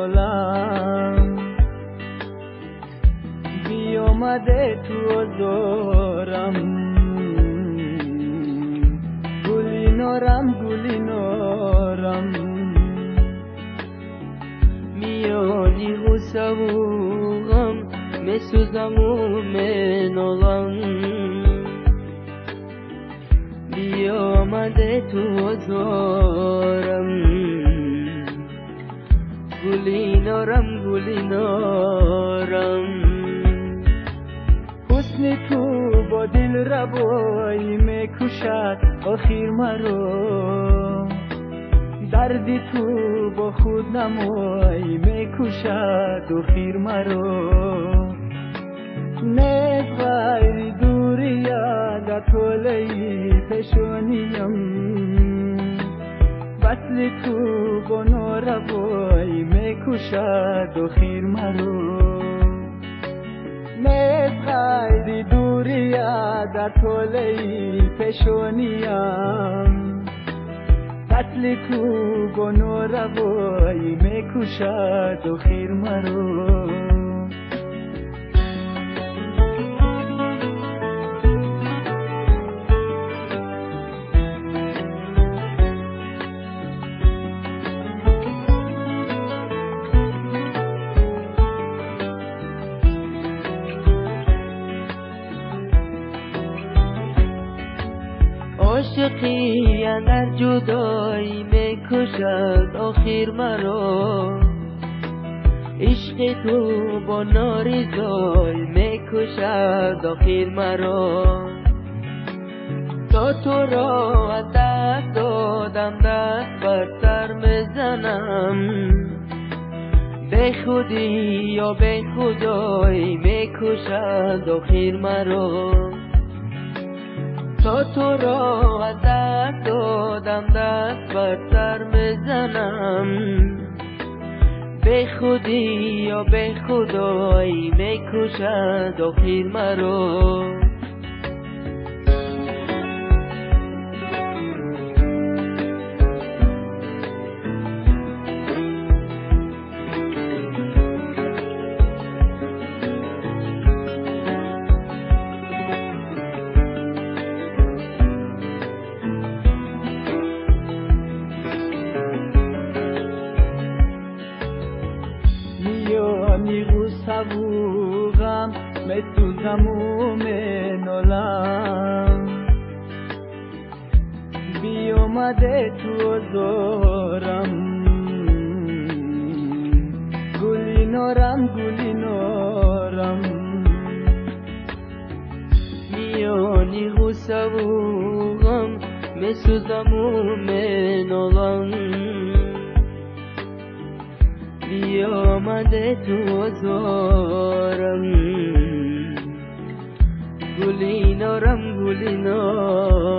منالم بیامده تو زارم گلی نارم میانی غصه و غم میسوزم و منالم بیامده تو زارم گلی نارم حسن تو با دل ربایی میکشد آخر مرا دردی تو با خود نمایی میکشد آخر مرا نیست غیر دوری در طولی پشانیم وصل تو با ناروایی میکشد آخر مرا نیست غیر دوری در طولی پشانیم وصل تو با ناروایی میکشد آخر مرا عاشقی در جدایی میکشد آخر مرا عشق تو با نارضایی میکشد آخر مرا تا تو را از دست دادم دست بر سر میزنم به خودی یا به خدایی میکشد آخر مرا تا تو را از دست دادم دست بر سر میزنم به خودی یا به خدایی میکشد آخر مرا میانی غصه و غم میسوزم و منالم بیامده تو زارم گلی نارم میانی غصه و غم میسوزم و منالم بیامده تو زارم گلی نارم گلی نارم